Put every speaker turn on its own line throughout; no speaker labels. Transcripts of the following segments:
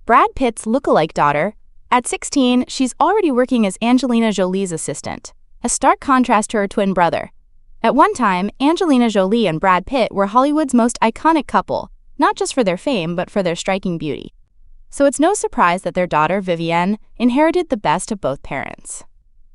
Brad Pitt's lookalike daughter. At 16, she's already working as Angelina Jolie's assistant, a stark contrast to her twin brother. At one time, Angelina Jolie and Brad Pitt were Hollywood's most iconic couple, not just for their fame but for their striking beauty. So it's no surprise that their daughter, Vivienne, inherited the best of both parents.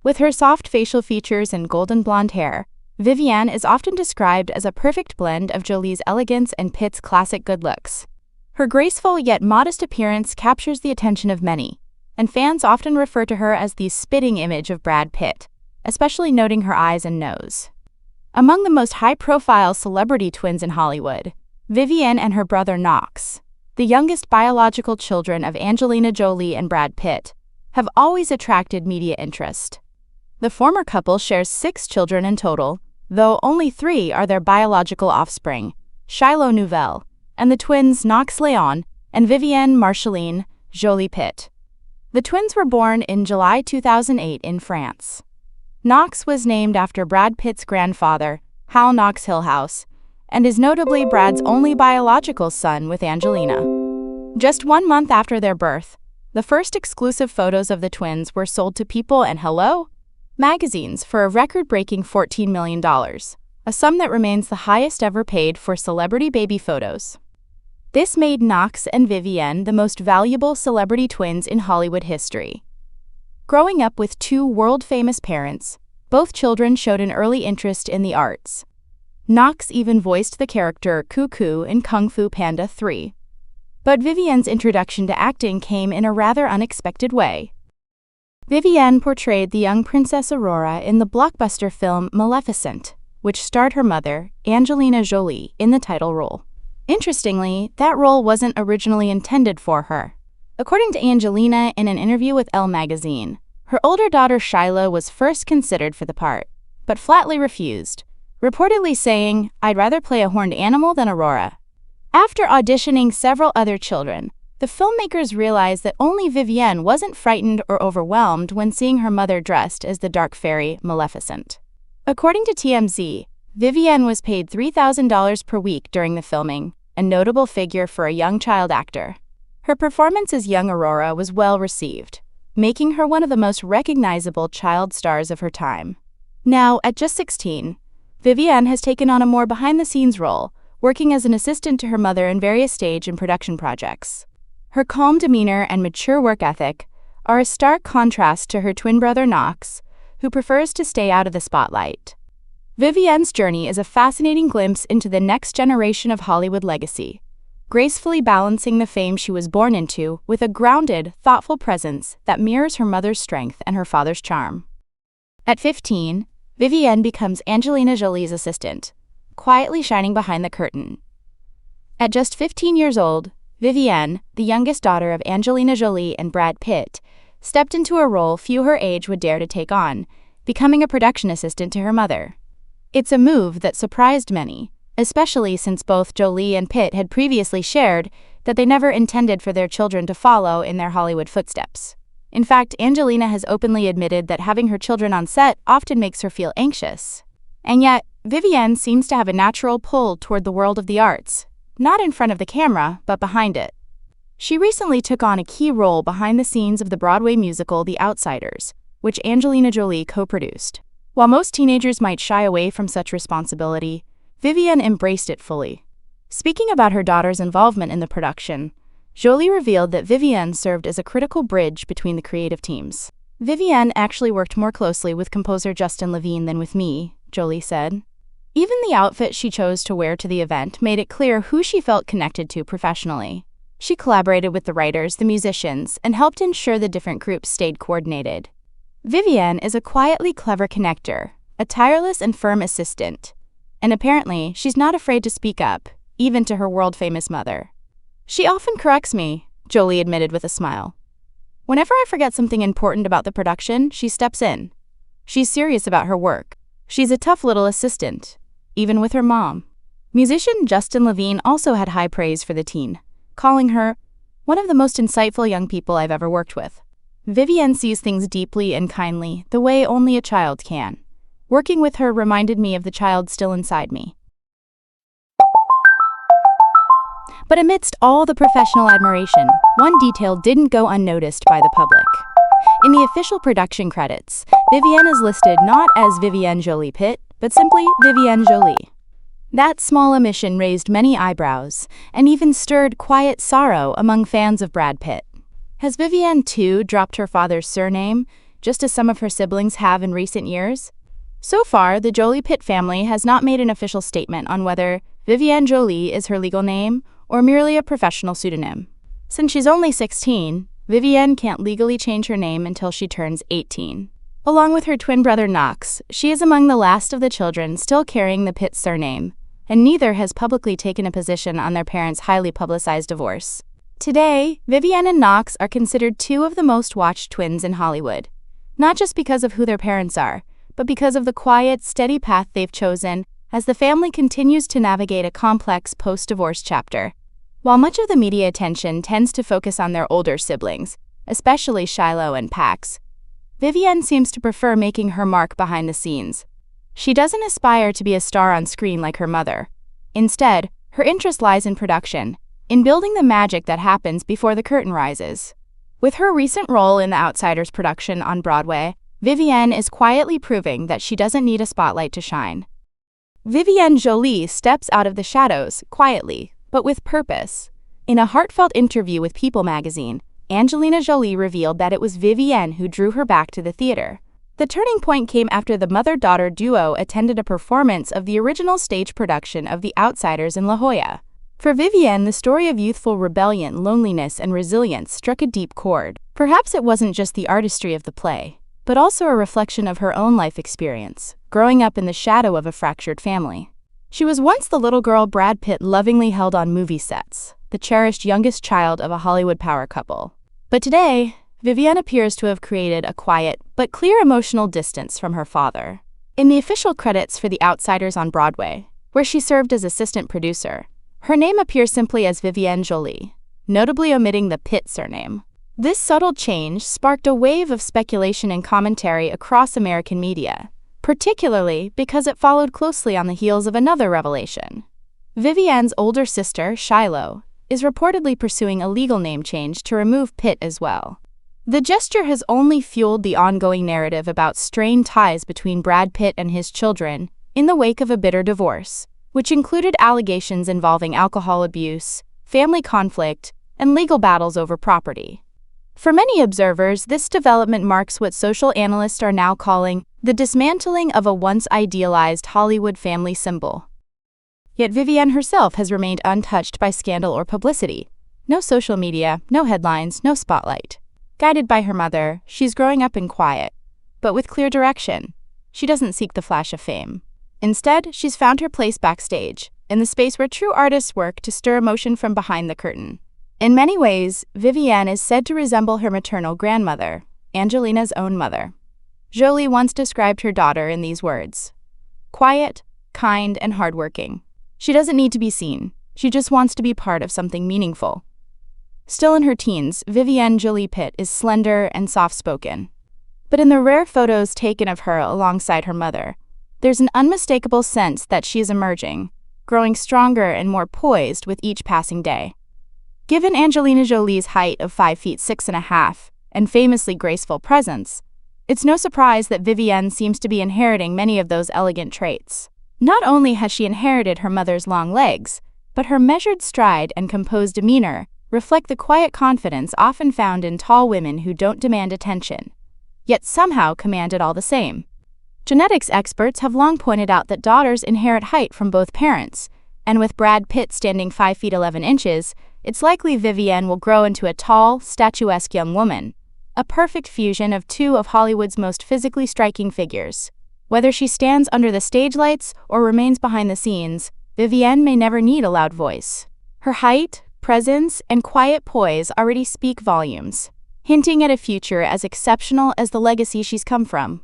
With her soft facial features and golden blonde hair, Vivienne is often described as a perfect blend of Jolie's elegance and Pitt's classic good looks. Her graceful yet modest appearance captures the attention of many, and fans often refer to her as the spitting image of Brad Pitt, especially noting her eyes and nose. Among the most high-profile celebrity twins in Hollywood, Vivienne and her brother Knox, the youngest biological children of Angelina Jolie and Brad Pitt, have always attracted media interest. The former couple shares 6 children in total, though only 3 are their biological offspring, Shiloh Nouvelle, and the twins Knox Leon and Vivienne Marceline Jolie-Pitt. The twins were born in July 2008 in France. Knox was named after Brad Pitt's grandfather, Hal Knox Hillhouse, and is notably Brad's only biological son with Angelina. Just 1 month after their birth, the first exclusive photos of the twins were sold to People and Hello magazines for a record-breaking $14 million, a sum that remains the highest ever paid for celebrity baby photos. This made Knox and Vivienne the most valuable celebrity twins in Hollywood history. Growing up with 2 world-famous parents, both children showed an early interest in the arts. Knox even voiced the character Cuckoo in Kung Fu Panda 3. But Vivienne's introduction to acting came in a rather unexpected way. Vivienne portrayed the young Princess Aurora in the blockbuster film Maleficent, which starred her mother, Angelina Jolie, in the title role. Interestingly, that role wasn't originally intended for her. According to Angelina in an interview with Elle magazine, her older daughter Shiloh was first considered for the part, but flatly refused, reportedly saying, "I'd rather play a horned animal than Aurora." After auditioning several other children, the filmmakers realized that only Vivienne wasn't frightened or overwhelmed when seeing her mother dressed as the dark fairy Maleficent. According to TMZ, Vivienne was paid $3,000 per week during the filming, a notable figure for a young child actor. Her performance as young Aurora was well received, making her one of the most recognizable child stars of her time. Now, at just 16, Vivienne has taken on a more behind-the-scenes role, working as an assistant to her mother in various stage and production projects. Her calm demeanor and mature work ethic are a stark contrast to her twin brother Knox, who prefers to stay out of the spotlight. Vivienne's journey is a fascinating glimpse into the next generation of Hollywood legacy, gracefully balancing the fame she was born into with a grounded, thoughtful presence that mirrors her mother's strength and her father's charm. At 15, Vivienne becomes Angelina Jolie's assistant, quietly shining behind the curtain. At just 15 years old, Vivienne, the youngest daughter of Angelina Jolie and Brad Pitt, stepped into a role few her age would dare to take on, becoming a production assistant to her mother. It's a move that surprised many, especially since both Jolie and Pitt had previously shared that they never intended for their children to follow in their Hollywood footsteps. In fact, Angelina has openly admitted that having her children on set often makes her feel anxious. And yet, Vivienne seems to have a natural pull toward the world of the arts, not in front of the camera, but behind it. She recently took on a key role behind the scenes of the Broadway musical The Outsiders, which Angelina Jolie co-produced. While most teenagers might shy away from such responsibility, Vivienne embraced it fully. Speaking about her daughter's involvement in the production, Jolie revealed that Vivienne served as a critical bridge between the creative teams. "Vivienne actually worked more closely with composer Justin Levine than with me," Jolie said. Even the outfit she chose to wear to the event made it clear who she felt connected to professionally. She collaborated with the writers, the musicians, and helped ensure the different groups stayed coordinated. Vivienne is a quietly clever connector, a tireless and firm assistant, and apparently she's not afraid to speak up, even to her world-famous mother. "She often corrects me," Jolie admitted with a smile. "Whenever I forget something important about the production, she steps in. She's serious about her work. She's a tough little assistant, even with her mom." Musician Justin Levine also had high praise for the teen, calling her one of the most insightful young people I've ever worked with. Vivienne sees things deeply and kindly, the way only a child can. "Working with her reminded me of the child still inside me." But amidst all the professional admiration, one detail didn't go unnoticed by the public. In the official production credits, Vivienne is listed not as Vivienne Jolie-Pitt, but simply Vivienne Jolie. That small omission raised many eyebrows and even stirred quiet sorrow among fans of Brad Pitt. Has Vivienne too dropped her father's surname, just as some of her siblings have in recent years? So far, the Jolie-Pitt family has not made an official statement on whether Vivienne Jolie is her legal name or merely a professional pseudonym. Since she's only 16, Vivienne can't legally change her name until she turns 18. Along with her twin brother Knox, she is among the last of the children still carrying the Pitt surname, and neither has publicly taken a position on their parents' highly publicized divorce. Today, Vivienne and Knox are considered two of the most watched twins in Hollywood, not just because of who their parents are, but because of the quiet, steady path they've chosen as the family continues to navigate a complex post-divorce chapter. While much of the media attention tends to focus on their older siblings, especially Shiloh and Pax, Vivienne seems to prefer making her mark behind the scenes. She doesn't aspire to be a star on screen like her mother. Instead, her interest lies in production, in building the magic that happens before the curtain rises. With her recent role in The Outsiders production on Broadway, Vivienne is quietly proving that she doesn't need a spotlight to shine. Vivienne Jolie steps out of the shadows, quietly, but with purpose. In a heartfelt interview with People magazine, Angelina Jolie revealed that it was Vivienne who drew her back to the theater. The turning point came after the mother-daughter duo attended a performance of the original stage production of The Outsiders in La Jolla. For Vivienne, the story of youthful rebellion, loneliness, and resilience struck a deep chord. Perhaps it wasn't just the artistry of the play, but also a reflection of her own life experience, growing up in the shadow of a fractured family. She was once the little girl Brad Pitt lovingly held on movie sets, the cherished youngest child of a Hollywood power couple. But today, Vivienne appears to have created a quiet but clear emotional distance from her father. In the official credits for The Outsiders on Broadway, where she served as assistant producer, her name appears simply as Vivienne Jolie, notably omitting the Pitt surname. This subtle change sparked a wave of speculation and commentary across American media, particularly because it followed closely on the heels of another revelation. Vivienne's older sister, Shiloh, is reportedly pursuing a legal name change to remove Pitt as well. The gesture has only fueled the ongoing narrative about strained ties between Brad Pitt and his children in the wake of a bitter divorce, which included allegations involving alcohol abuse, family conflict, and legal battles over property. For many observers, this development marks what social analysts are now calling the dismantling of a once idealized Hollywood family symbol. Yet Vivienne herself has remained untouched by scandal or publicity. No social media, no headlines, no spotlight. Guided by her mother, she's growing up in quiet, but with clear direction. She doesn't seek the flash of fame. Instead, she's found her place backstage, in the space where true artists work to stir emotion from behind the curtain. In many ways, Vivienne is said to resemble her maternal grandmother, Angelina's own mother. Jolie once described her daughter in these words: quiet, kind, and hardworking. She doesn't need to be seen. She just wants to be part of something meaningful. Still in her teens, Vivienne Jolie-Pitt is slender and soft-spoken. But in the rare photos taken of her alongside her mother, there's an unmistakable sense that she is emerging, growing stronger and more poised with each passing day. Given Angelina Jolie's height of 5 feet 6.5 and famously graceful presence, it's no surprise that Vivienne seems to be inheriting many of those elegant traits. Not only has she inherited her mother's long legs, but her measured stride and composed demeanor reflect the quiet confidence often found in tall women who don't demand attention, yet somehow command it all the same. Genetics experts have long pointed out that daughters inherit height from both parents, and with Brad Pitt standing 5 feet 11 inches, it's likely Vivienne will grow into a tall, statuesque young woman, a perfect fusion of two of Hollywood's most physically striking figures. Whether she stands under the stage lights or remains behind the scenes, Vivienne may never need a loud voice. Her height, presence, and quiet poise already speak volumes, hinting at a future as exceptional as the legacy she's come from.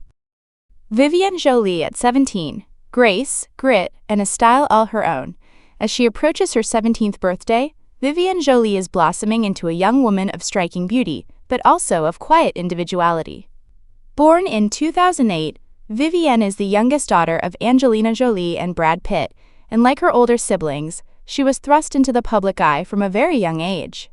Vivienne Jolie at 17, grace, grit, and a style all her own. As she approaches her 17th birthday, Vivienne Jolie is blossoming into a young woman of striking beauty, but also of quiet individuality. Born in 2008, Vivienne is the youngest daughter of Angelina Jolie and Brad Pitt, and like her older siblings, she was thrust into the public eye from a very young age.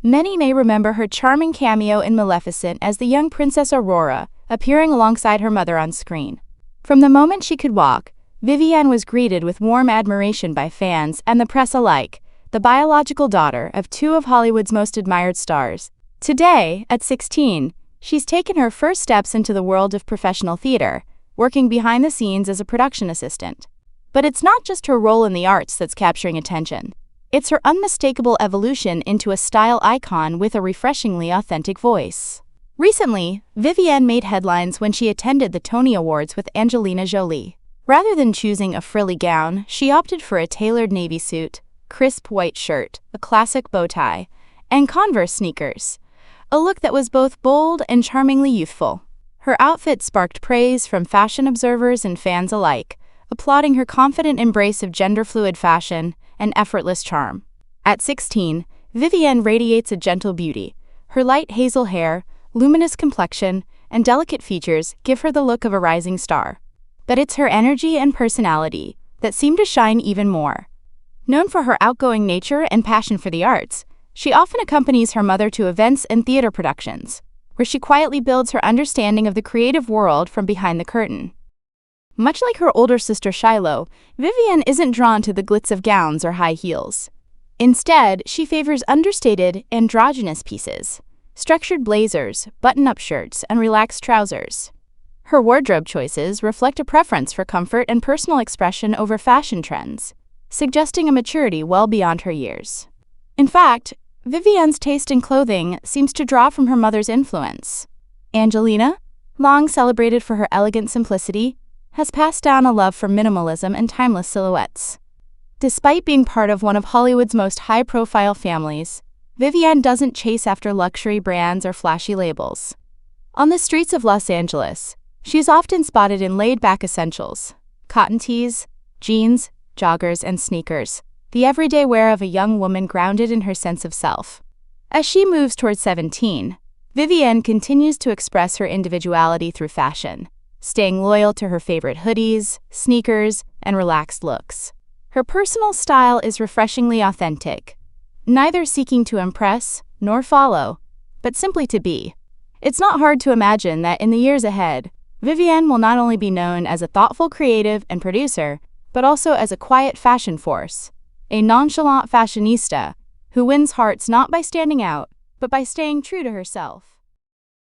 Many may remember her charming cameo in Maleficent as the young Princess Aurora, appearing alongside her mother on screen. From the moment she could walk, Vivienne was greeted with warm admiration by fans and the press alike, the biological daughter of two of Hollywood's most admired stars. Today, at 16, she's taken her first steps into the world of professional theater, working behind the scenes as a production assistant. But it's not just her role in the arts that's capturing attention. It's her unmistakable evolution into a style icon with a refreshingly authentic voice. Recently, Vivienne made headlines when she attended the Tony Awards with Angelina Jolie. Rather than choosing a frilly gown, she opted for a tailored navy suit, crisp white shirt, a classic bow tie, and Converse sneakers. A look that was both bold and charmingly youthful. Her outfit sparked praise from fashion observers and fans alike, applauding her confident embrace of gender-fluid fashion and effortless charm. At 16, Vivienne radiates a gentle beauty. Her light hazel hair, luminous complexion, and delicate features give her the look of a rising star. But it's her energy and personality that seem to shine even more. Known for her outgoing nature and passion for the arts, she often accompanies her mother to events and theater productions, where she quietly builds her understanding of the creative world from behind the curtain. Much like her older sister Shiloh, Vivienne isn't drawn to the glitz of gowns or high heels. Instead, she favors understated, androgynous pieces, structured blazers, button-up shirts, and relaxed trousers. Her wardrobe choices reflect a preference for comfort and personal expression over fashion trends, suggesting a maturity well beyond her years. In fact, Vivienne's taste in clothing seems to draw from her mother's influence. Angelina, long celebrated for her elegant simplicity, has passed down a love for minimalism and timeless silhouettes. Despite being part of one of Hollywood's most high-profile families, Vivienne doesn't chase after luxury brands or flashy labels. On the streets of Los Angeles, she's often spotted in laid-back essentials, cotton tees, jeans, joggers, and sneakers, the everyday wear of a young woman grounded in her sense of self. As she moves towards 17, Vivienne continues to express her individuality through fashion, staying loyal to her favorite hoodies, sneakers, and relaxed looks. Her personal style is refreshingly authentic, neither seeking to impress nor follow, but simply to be. It's not hard to imagine that in the years ahead, Vivienne will not only be known as a thoughtful creative and producer, but also as a quiet fashion force, a nonchalant fashionista who wins hearts not by standing out, but by staying true to herself.